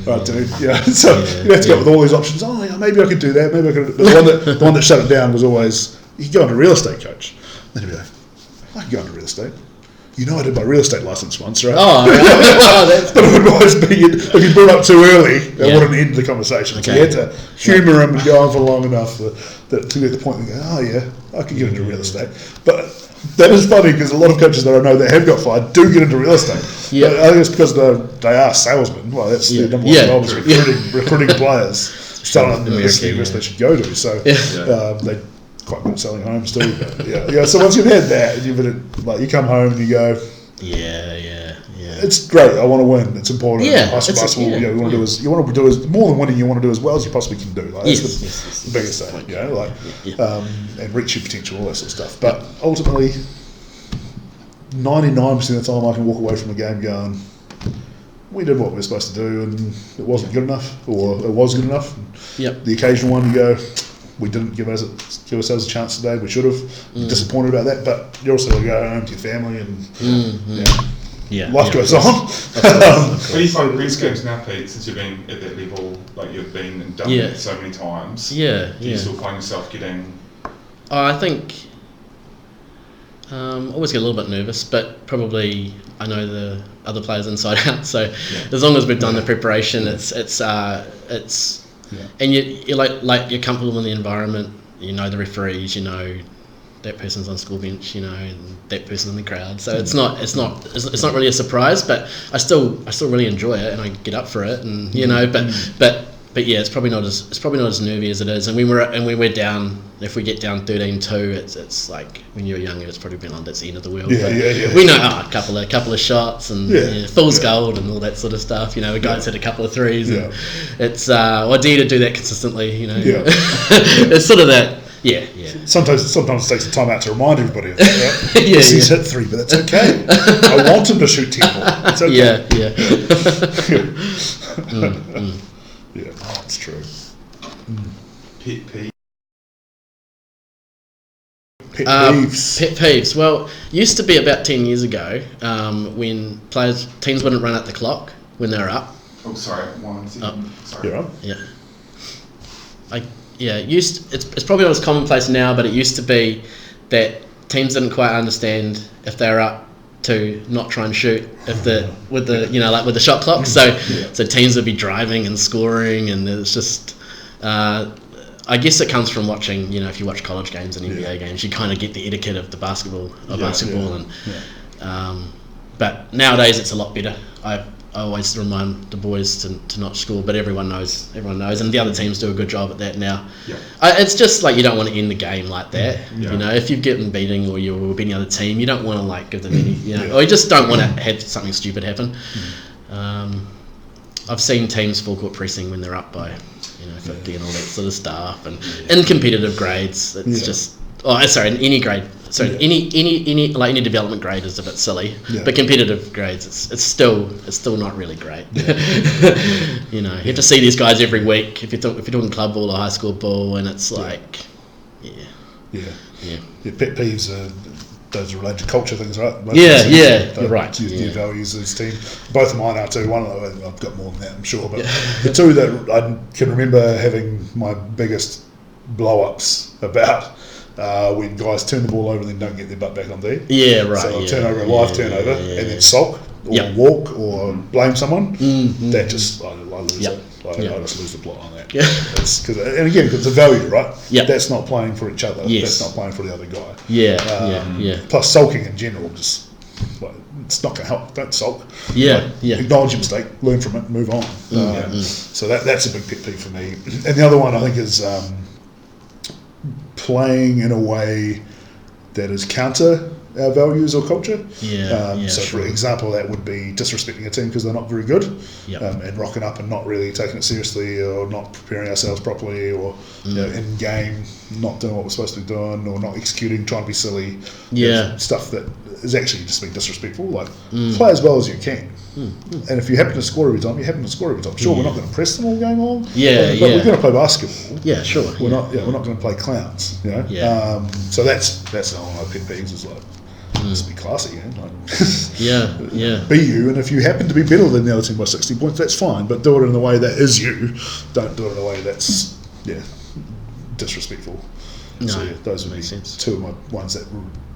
right, dude. Yeah. So you have to go with all these options. Oh, yeah, maybe I could do that. Maybe I could. The one that shut it down was always, you could go into real estate, Coach. Then he'd be like, I could go into real estate. You know, I did my real estate license once, right? Oh, right. But it would always be, if you brought up too early, it wouldn't end the conversation. So you had to humour him and go on for long enough to get to the point and go, oh yeah, I could get into real estate. But that is funny because a lot of coaches that I know that have got fired do get into real estate. Yeah. But I think it's because they are salesmen. Well, that's their number one job is recruiting players, telling them this is the university they should go to. So they quite good at selling homes too. But so once you've had that, you come home and you go, it's great. I want to win. It's important. Basketball. You want to do as more than winning. You want to do as well as you possibly can do. Like, that's the biggest thing. And reach your potential, all that sort of stuff. But ultimately, 99% of the time, I can walk away from a game going, we did what we were supposed to do, and it wasn't good enough, or it was good enough. The occasional one, you go, we didn't give ourselves a chance today. We should have. Disappointed about that, but you're also going to go home to your family and life goes on. How do you find Greens games now, Pete? Since you've been at that level, like you've been and done it so many times. Do you still find yourself getting? I think always get a little bit nervous, but probably I know the other players inside out. So as long as we've done the preparation, it's and you're like you're comfortable in the environment. You know the referees. You know that person's on school bench. You know and that person in the crowd. So it's not really a surprise. But I still really enjoy it, and I get up for it. And but yeah, it's probably not as nervy as it is. And when we're down, if we get down 13-2, it's like when you're younger, it's probably been like that's the end of the world. We know a couple of shots and fool's gold and all that sort of stuff. You know, the guys hit a couple of threes. And it's I dare to do that consistently. You know, it's sort of that. Yeah. Sometimes it takes some time out to remind everybody of that, right? He's hit 3, but that's okay. I want him to shoot 10 more. It's okay. Yeah, that's true. Pet peeves. Pet peeves. Well, used to be about 10 years ago when teams wouldn't run at the clock when they were up. Oh, sorry. 1 second. Sorry. You're right. It's probably not as commonplace now, but it used to be that teams didn't quite understand if they were up to not try and shoot with the shot clock. So teams would be driving and scoring, and it's just I guess it comes from watching. You know, if you watch college games and NBA games, you kind of get the etiquette of the basketball but nowadays it's a lot better. I always remind the boys to not score, but everyone knows, and the other teams do a good job at that now. It's just like you don't want to end the game like that. You know, if you're getting beating or you're beating the other team, you don't want to like give them any, or you just don't want to have something stupid happen. I've seen teams full court pressing when they're up by 50 and all that sort of stuff, and in competitive grades, it's just. Oh, sorry, in any grade. Sorry, any development grade is a bit silly, but competitive grades, it's still not really great. You know, you have to see these guys every week if you're doing club ball or high school ball, and it's like, Pet peeves are those related to culture things, right? You're right. Your values as a team. Both of mine are too. One of them, I've got more than that, I'm sure, but the two that I can remember having my biggest blow-ups about. When guys turn the ball over and then don't get their butt back on D. So they'll turn over a live turnover and then sulk or walk or blame someone. That just, I lose it. I just lose the plot on that. And again, because it's a value, right? That's not playing for each other. That's not playing for the other guy. Plus sulking in general, just it's not going to help. Don't sulk. Acknowledge your mistake, learn from it, move on. So that's a big pet peeve for me. And the other one I think is playing in a way that is counter our values or culture. So sure. for example, that would be disrespecting a team because they're not very good, and rocking up and not really taking it seriously, or not preparing ourselves properly, or in game not doing what we're supposed to be doing, or not executing, trying to be silly. Stuff that is actually just being disrespectful. Like, play as well as you can. And if you happen to score every time, you happen to score every time. Sure, we're not going to press them all game long. But we're going to play basketball. Yeah, sure. We're not going to play clowns. You know. So that's one of my pet peeves. Is like, just be classy. You know? Like, be you, and if you happen to be better than the other team by 60 points, that's fine. But do it in a way that is you. Don't do it in a way that's disrespectful. No, so those would be sense. two of my ones that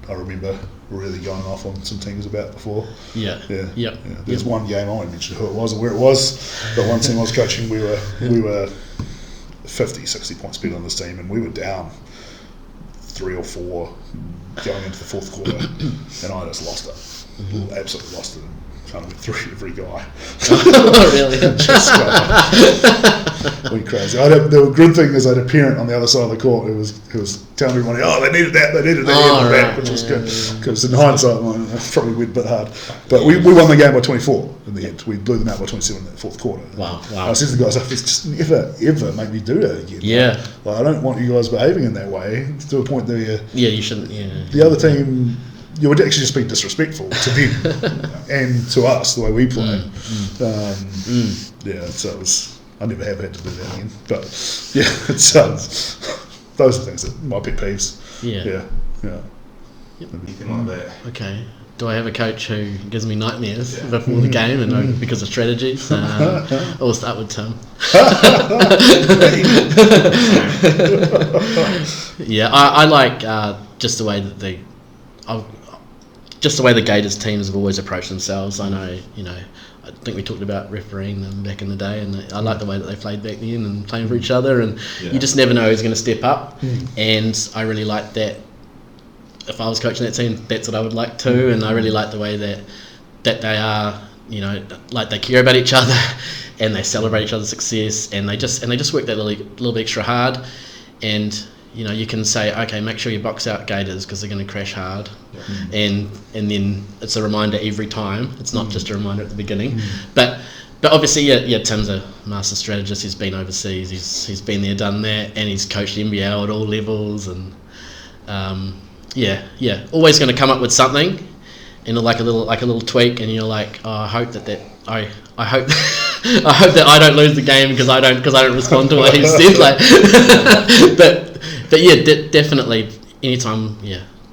I remember really going off on some teams about before. There's one game, I won't mention who it was or where it was, but one team I was coaching, we were 50, 60 points better on this team, and we were down 3 or 4 going into the fourth quarter, and I just lost it. Absolutely lost it. Kind of went through every guy. Really? Just went crazy. The good thing is I had a parent on the other side of the court who was telling everybody, they needed that, which was good. Because in hindsight, I probably went a bit hard. But we won the game by 24 in the end. We blew them out by 27 in the fourth quarter. Wow. I said to the guys, it's just never make me do that again. Yeah. Like, I don't want you guys behaving in that way to a point that you shouldn't. The other team, you would actually just be disrespectful to them and to us, the way we play. So it was, I never have had to do that again. But it's those are things that my pet peeves. Anything like that. Okay. Do I have a coach who gives me nightmares before the game and because of strategies? I'll start with Tim. I like just the way that the Gators teams have always approached themselves. I know, I think we talked about refereeing them back in the day, and I like the way that they played back then and playing for each other, and you just never know who's going to step up. And I really like that. If I was coaching that team, that's what I would like too. And I really like the way that they are, like they care about each other, and they celebrate each other's success, and they just work that little bit extra hard. And you can say, okay, make sure you box out Gators because they're going to crash hard, and then it's a reminder every time. It's not just a reminder at the beginning, but obviously, Tim's a master strategist. He's been overseas. He's been there, done that, and he's coached NBL at all levels, and always going to come up with something, like a little tweak, and you're like, oh, I hope that I hope. I hope that I don't lose the game because I don't respond to what he said. Like, but definitely. Anytime,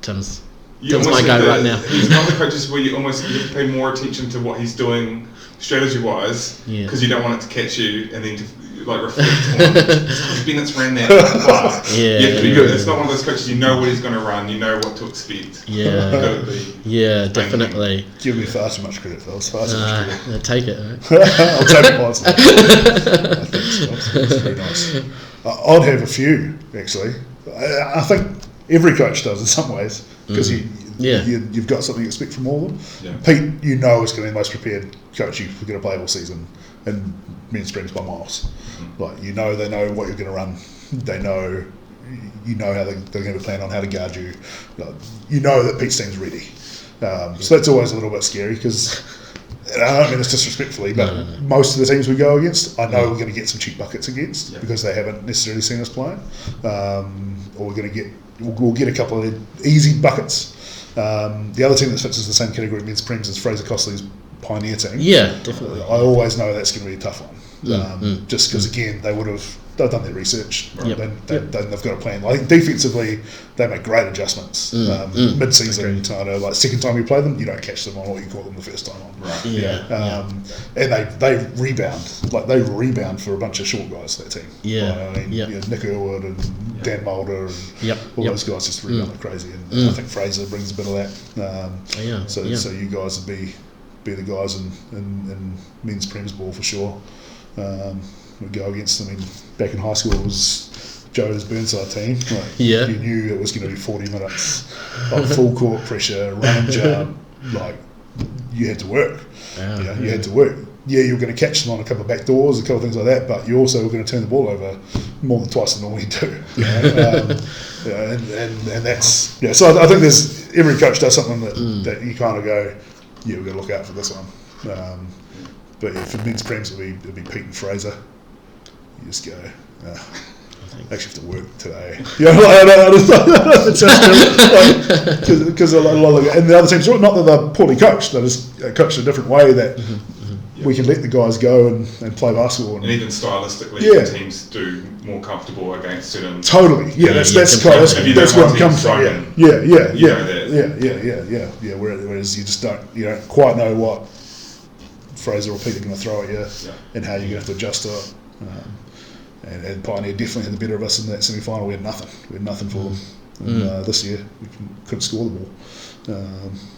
Tim's my guy right now. He's one of the coaches where you have to pay more attention to what he's doing strategy-wise, because you don't want it to catch you and then to reflect on Bennetts ran that far. You have to be good. It's not one of those coaches, you know what he's going to run, you know what to expect. Definitely. Give me far too much credit, fellas. Far too much credit. Take it, right? I'll take it once. I think it's very nice. I'd have a few, actually. I think every coach does in some ways, because you've got something to expect from all of them. Pete, is going to be the most prepared coach you're going to play all season, and men's Springs by miles. Like, they know what you're going to run. They know, how they're going to plan on how to guard you. That Pete's team's ready. So that's always a little bit scary, because I don't mean this disrespectfully, but most of the teams we go against, I know we're going to get some cheap buckets against because they haven't necessarily seen us play, or we'll get a couple of easy buckets. The other team that fits is the same category, men's Prems, is Fraser Costley's Pioneer team. Yeah, definitely. I always know that's going to be a tough one, just because again they've done their research. Right? They've got a plan. I think defensively they make great adjustments mid-season. Like second time you play them, you don't catch them on what you caught them the first time on. Right. And they rebound. Like they rebound for a bunch of short guys. That team. Nick Irwood and Dan Mulder and all those guys just rebound like crazy. And I think Fraser brings a bit of that. So you guys would be the guys in men's Prems ball for sure. We go against them. Back in high school, it was Joe's Burnside team. You knew it was going to be 40 minutes of full court pressure, run and jump. Like, you had to work. You had to work. you're going to catch them on a couple of back doors, a couple of things like that, but you also are going to turn the ball over more than twice than normally do. And that's So I think there's every coach does something that you kind of go, we've got to look out for this one. But for men's prems, it'll be Pete and Fraser. You just go. I actually have to work today. Because a lot of and the other teams, not that they're poorly coached, they're just coached a different way that we can let the guys go and play basketball. And even stylistically, teams do more comfortable against certain. Totally, that's where I'm coming from. Whereas you just don't quite know what Fraser or Pete are going to throw at you and how you're going to have to adjust to it. And Pioneer definitely had the better of us in that semi-final. We had nothing for them. And this year we couldn't score the ball.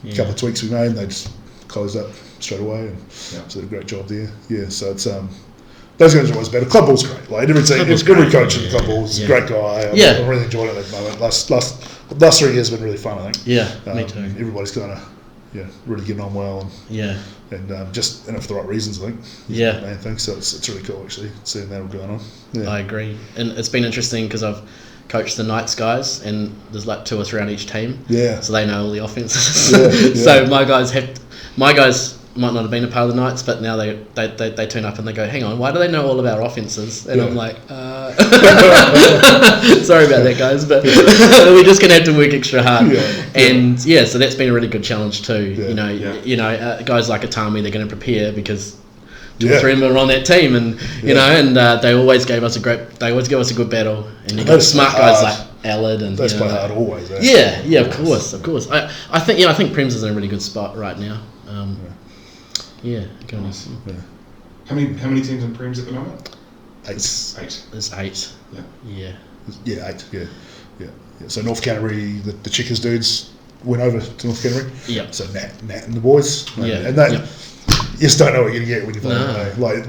A couple of tweaks we made, and they just closed up straight away, and so did a great job there. So it's those guys are always better. Club ball's great. Like every coach in the club ball is a great guy. I'm really enjoying it at the moment. Last 3 years have been really fun, I think. Me too. Everybody's kind of really getting on well, and just in it for the right reasons, I think. The main thing. So it's really cool actually seeing that all going on. I agree, and it's been interesting because I've coached the Knights guys, and there's like 2 or 3 on each team. So they know all the offenses. So my guys might not have been a part of the Knights, but now they turn up and they go, hang on, why do they know all of our offences? And I'm like, sorry about that, guys, but we're just gonna have to work extra hard. So that's been a really good challenge too. Guys like Atami, they're going to prepare because 2 or 3 of them are on that team, and they always give us a good battle. And you got smart guys like Allard, and they play hard always. Of course. I think Prems is in a really good spot right now. Nice. How many teams in Prems at the moment? 8. There's 8. Yeah, 8. Yeah. So North Canterbury, the Checkers dudes went over to North Canterbury. So Nat and the boys. And that you just don't know what you're going to get when you play. Like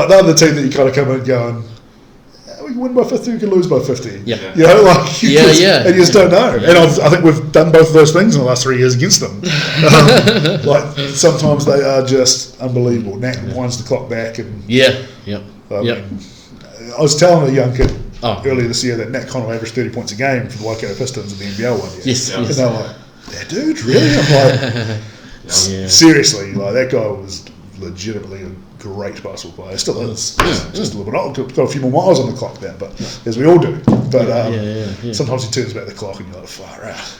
the other team that you kind of come in going, we can win by 50, we can lose by 50. And you just don't know. And I think we've done both of those things in the last 3 years against them. Sometimes they are just unbelievable. Nat winds the clock back, and I was telling a young kid earlier this year that Nat Connell averaged 30 points a game for the Waikato Pistons in the NBL one year. And they're like, that dude, really? I'm like, seriously, like that guy was legitimately a great basketball player. Still is. Just a little bit old. Got a few more miles on the clock now, but as we all do. But sometimes he turns back the clock and you're like, far out.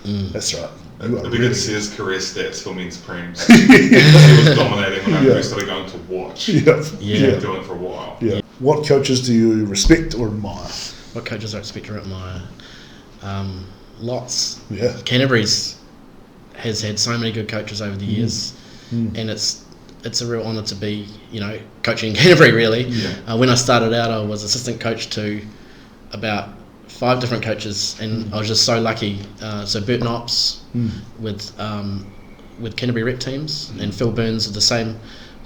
That's right. It'd be good to see his career stats for men's Prems. He was dominating when I first started going to watch. Doing it for a while. What coaches do you respect or admire? What coaches I respect or admire? Lots. Canterbury's has had so many good coaches over the years, and it's a real honour to be, coaching Canterbury really. When I started out, I was assistant coach to about 5 different coaches, and I was just so lucky. So Bert Knops with Canterbury rep teams, and Phil Burns with the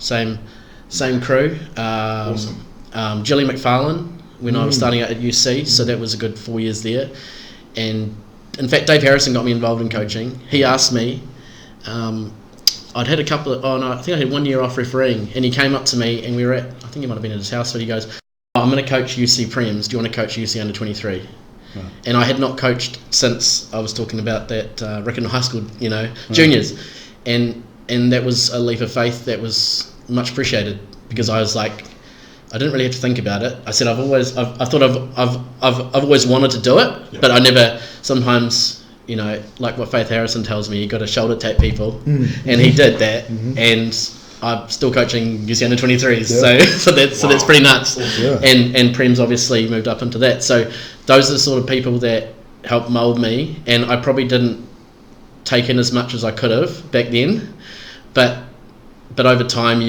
same crew. Awesome. Gilly McFarlane when I was starting out at UC, so that was a good 4 years there. And in fact, Dave Harrison got me involved in coaching. He asked me. I'd had a couple of, I think I had 1 year off refereeing, and he came up to me, and we were I think he might have been at his house, but he goes, I'm going to coach UC Prems, do you want to coach UC under 23? And I had not coached since I was talking about that Riccarton High School, juniors, and that was a leap of faith that was much appreciated, because I was like, I didn't really have to think about it. I said I've always wanted to do it, but I never. Sometimes, like what Faith Harrison tells me, you got to shoulder tap people, and he did that, and I'm still coaching UC under 23s, so that's pretty nuts. And Prem's obviously moved up into that. So those are the sort of people that helped mould me, and I probably didn't take in as much as I could have back then, but over time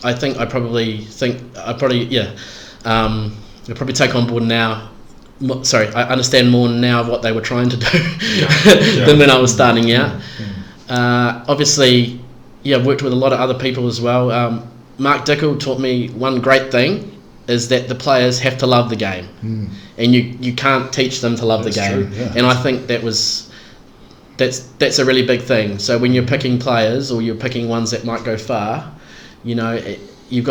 I probably take on board now. I understand more now of what they were trying to do than when I was starting out. Obviously, I've worked with a lot of other people as well. Mark Dickel taught me one great thing, is that the players have to love the game, and you can't teach them to love the game. And I think that was that's a really big thing. So when you're picking players or you're picking ones that might go far, you know, they've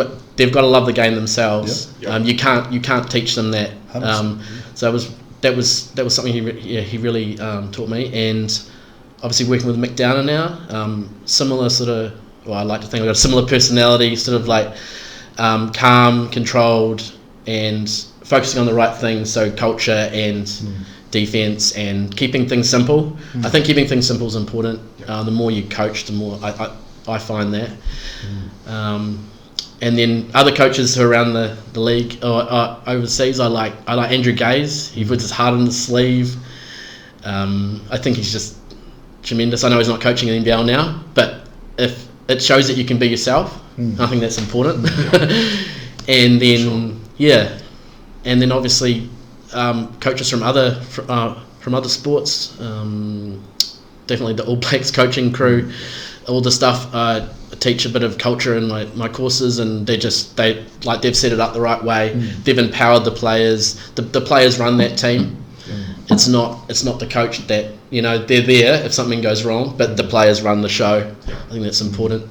got to love the game themselves. You can't teach them that. So that was something he really taught me. And obviously working with Mick Downer now, similar sort of. Well, I like to think I've got a similar personality, sort of like calm, controlled, and focusing on the right things. So culture and defense and keeping things simple. I think keeping things simple is important. The more you coach, the more I find that. And then other coaches who are around the league or overseas, I like Andrew Gaze. He puts his heart in his sleeve. I think he's just tremendous. I know he's not coaching in the NBL now, but if it shows that you can be yourself, I think that's important. And then and then obviously coaches from other sports, definitely the All Blacks coaching crew, all the stuff. I teach a bit of culture in my courses, and they've set it up the right way. They've empowered the players. The players run that team. It's not the coach that, you know, they're there if something goes wrong, but the players run the show. I think that's important.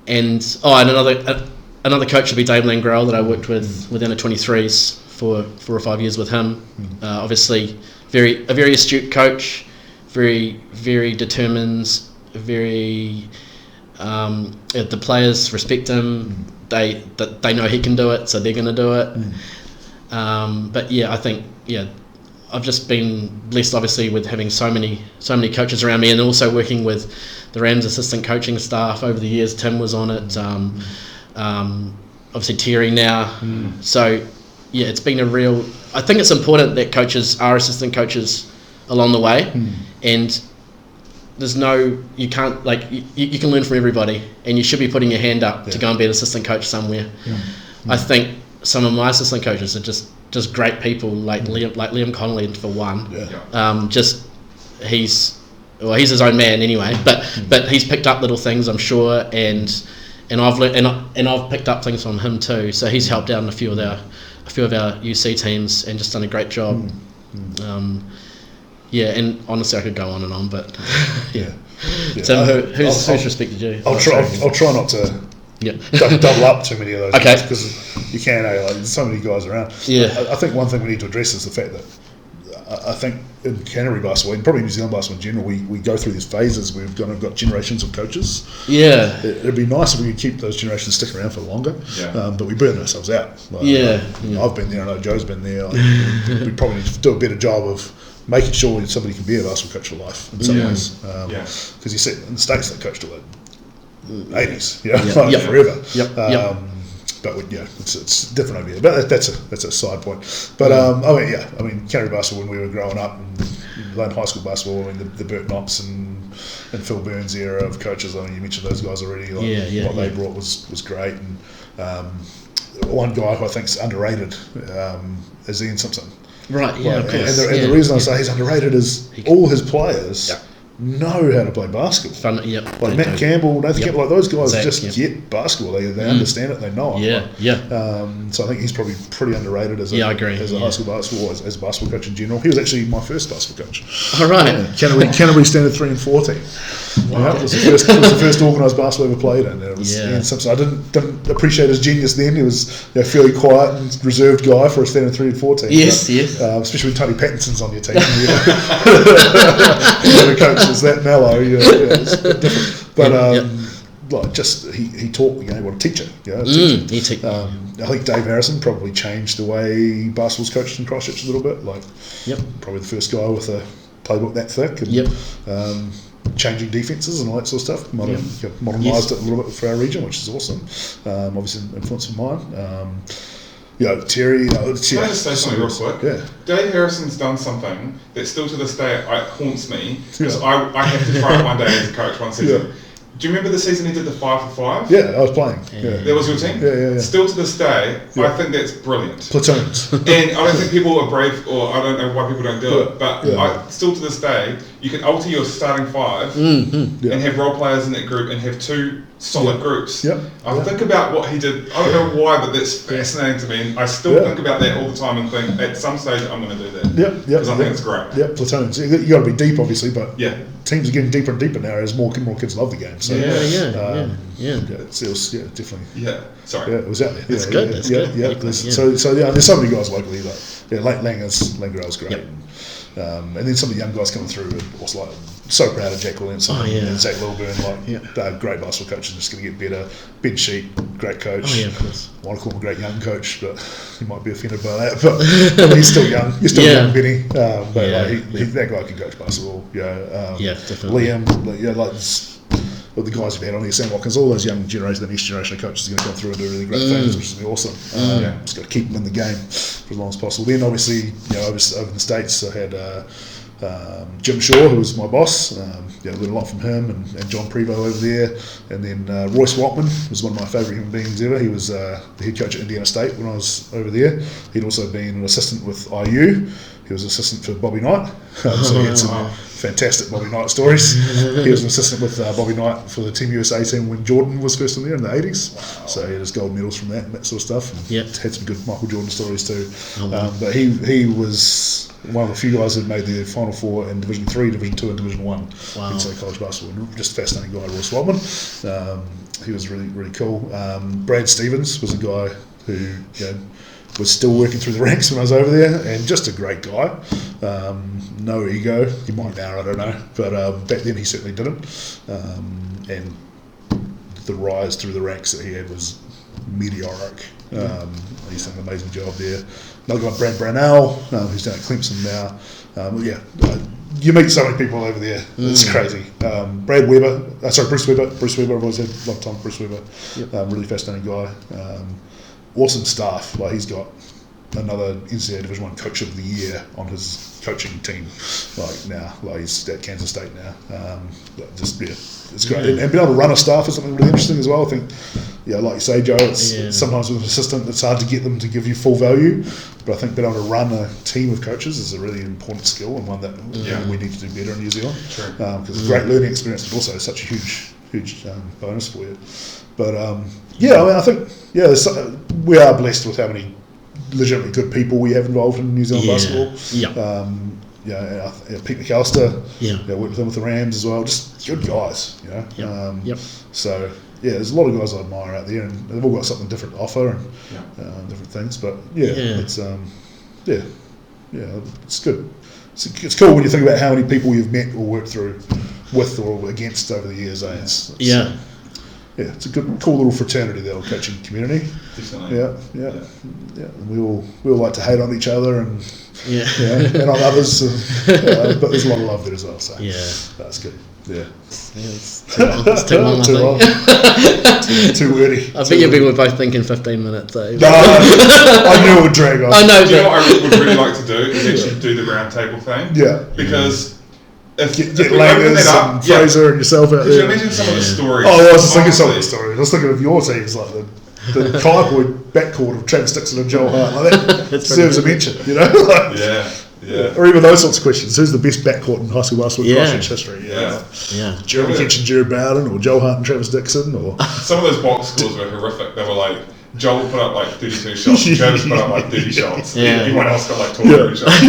And another coach would be Dave Langrell that I worked with under 23s for 4 or 5 years with him. Obviously, a very astute coach, very very determined, very the players respect him. They know he can do it, so they're going to do it. But I think I've just been blessed, obviously, with having so many coaches around me, and also working with the Rams assistant coaching staff over the years. Tim was on it, obviously Terry now. So it's been a real. I think it's important that coaches are assistant coaches along the way, and you can't you can learn from everybody, and you should be putting your hand up to go and be an assistant coach somewhere. I think some of my assistant coaches are just great people, like Liam Connolly for one. He's his own man anyway, but he's picked up little things, I'm sure, and I've learned, and I've picked up things from him too. So he's helped out in a few of our UC teams and just done a great job. And honestly, I could go on and on, but So who's respected you? I'll try not to double up too many of those guys, because you can. There's so many guys around. I think one thing we need to address is the fact that I think in Canterbury basketball, and probably New Zealand basketball in general, we go through these phases where we've kind of got generations of coaches. It'd be nice if we could keep those generations sticking around for longer, but we burn ourselves out. I've been there, I know Joe's been there. We probably need to do a better job of making sure somebody can be a basketball coach for life in some ways. Because you see in the States they coached till the 80s, forever. But it's different over here. But that's a side point. But Canterbury basketball, when we were growing up, and learned high school basketball, the Bert Knopps and Phil Burns era of coaches. I mean, you mentioned those guys already. What they brought was great. And one guy who I think's underrated is Ian Simpson. Right. Of course. And the reason I say he's underrated is all his players know how to play basketball. Like Matt Campbell, Nathan Campbell, like those guys just get basketball. They understand it, they know it. So I think he's probably pretty underrated as a high school basketball, as a basketball coach in general. He was actually my first basketball coach. All right. Canterbury Standard 3 and 4 team. It was the first organised basketball I ever played in. It was Ian Simpson. I didn't appreciate his genius then. He was a fairly quiet and reserved guy for a Standard 3 and 4 team. Especially when Tony Pattinson's on your team. The coach is that mellow. It's a bit different. But he taught the game. What a teacher. I think Dave Harrison probably changed the way basketball's coached in Christchurch a little bit. Probably the first guy with a playbook that thick. And, changing defences and all that sort of stuff. Modernised it a little bit for our region, which is awesome. Obviously, influence of mine. Terry. Can I just say something real quick? Dave Harrison's done something that still to this day haunts me, because I have to try it one day as a coach one season. Do you remember the season he did the 5 for 5? Yeah, I was playing. Yeah. That was your team? Yeah. Still to this day, I think that's brilliant. Platoons. And I don't think people are brave, or I don't know why people don't do it, but still to this day, you can alter your starting 5 and have role players in that group and have 2 solid groups. I think about what he did. I don't know why, but that's fascinating to me. And I still think about that all the time and think at some stage I'm going to do that. Because I think it's great. Platoons. You got to be deep, obviously, but teams are getting deeper and deeper now as more kids love the game. So it's definitely. Sorry. It was out there. It's good. It's good. So there's so many guys locally like Langrell's great. And then some of the young guys coming through are also like so proud of Jack Williamson and Zach Lilburn, they're great basketball coaches, just going to get better. Ben Sheet, great coach. Of course. I want to call him a great young coach, but he might be offended by that. But he's still young. You're still young, Benny. That guy can coach basketball. Definitely. Liam, the guys we've had on here, Sam Watkins, all those young generation, the next generation of coaches are going to come through and do really great things, which is going to be awesome. Just got to keep them in the game for as long as possible. Then obviously, over in the States, I had Jim Shaw, who was my boss. Learned a lot from him, and John Prevost over there. And then Royce Watman was one of my favourite human beings ever. He was the head coach at Indiana State when I was over there. He'd also been an assistant with IU. He was assistant for Bobby Knight. So he had some fantastic Bobby Knight stories. He was an assistant with Bobby Knight for the Team USA team when Jordan was first in there in the 80s. Wow. So he had his gold medals from that and that sort of stuff. And had some good Michael Jordan stories too. But he was one of the few guys that made the Final Four in Division 3, Division 2 and Division 1 in college basketball. Just a fascinating guy, Royce Watman. He was really, really cool. Brad Stevens was a guy who was still working through the ranks when I was over there, and just a great guy. No ego. He might now, I don't know. But back then he certainly didn't. And the rise through the ranks that he had was meteoric. He's done an amazing job there. Another guy, Brad Brownell, who's down at Clemson now. You meet so many people over there. It's crazy. Bruce Weber. I've always had a lot of time with Bruce Weber. Really fascinating guy. Awesome staff. Like, he's got another NCAA Division 1 Coach of the Year on his coaching team. He's at Kansas State now. It's great. And being able to run a staff is something really interesting as well. I think, like you say, Joe, it's sometimes with an assistant it's hard to get them to give you full value. But I think being able to run a team of coaches is a really important skill, and one that we need to do better in New Zealand. Because it's a great learning experience, but also such a huge bonus for you. But I think we are blessed with how many legitimately good people we have involved in New Zealand basketball. Pete McAllister, worked with him with the Rams as well. Just good guys, So there's a lot of guys I admire out there, and they've all got something different to offer and different things. But it's it's good. It's cool when you think about how many people you've met or worked with or against over the years. It's a good, cool little fraternity, the old coaching community. Definitely. And we all like to hate on each other and on others, but there's a lot of love there as well. So that's good. It's too long, I think. Too wordy. I bet you were both thinking 15 minutes. No, I knew it would drag on. I know. Do you know what I would really like to do is actually do the round table thing. Yeah. Because if we open that up, Fraser and yourself out there. Could you imagine some of the stories? I was just thinking some of the stories. I was thinking of your teams, like the Kaipoid backcourt of Travis Dixon and Joel Hart. Like that deserves a mention, Or even those sorts of questions. Who's the best backcourt in high school basketball in history? Jeremy Kitchen and Jared Bowden, or Joel Hart and Travis Dixon, or some of those box scores were horrific. They were like, Joel put up like 32 shots, and Travis put up like 30 shots. Everyone else got like 20 shots.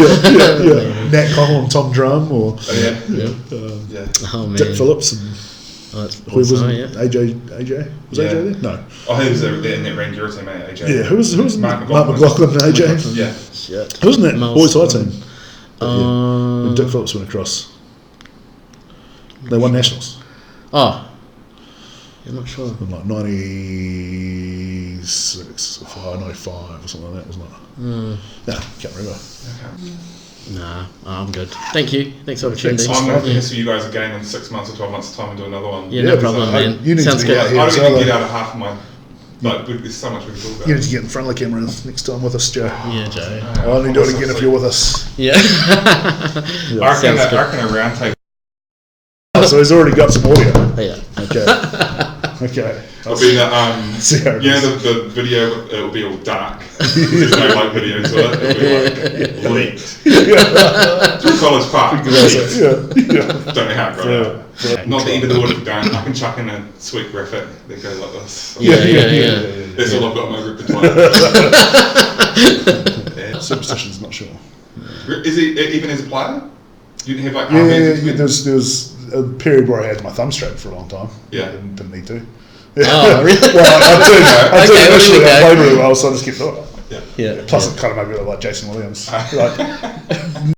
Nat Connell and Tom Drum, or Dick Phillips and who was AJ? Was AJ there? No. Oh, he was there in that Rangers team, AJ. Yeah, who was Mark McLaughlin and AJ? Yeah. Shit. Who wasn't that boys' high team? When Dick Phillips went across. They won nationals. Oh. I'm not sure. In like 96 or 95 or something like that, wasn't it? No, can't remember. Nah, I'm good. Thank you. Thanks for the opportunity. I'm going to see you guys again in 6 months or 12 months' time and do another one. No problem, man. You need Sounds to be good. out here. I don't even get out of half of my... But there's so much we can talk about. You need to get in front of the camera next time with us, Joe. Yeah, Joe. I'll only do it again if you're with us. Yeah. I reckon a round table. That's so he's already got some audio. Yeah. Okay. I'll be the, See how it you know, is. the video, it'll be all dark. There's no light video to it. It'll be like leaked. Through College Park. Yeah. Don't know how it got out. Not the end of the world if you don't. I can chuck in a sweet graphic that goes like this. Yeah. That's all I've got in my repertoire. Superstitions, not sure. Is he even as a player? You didn't have like Yeah. There was a period where I had my thumb straight for a long time. Yeah. And didn't need to. Oh, really? Well, I did Okay, initially. I okay. played really well, so I just kept doing it. Yeah. Plus, it kind of made me look like Jason Williams. Like,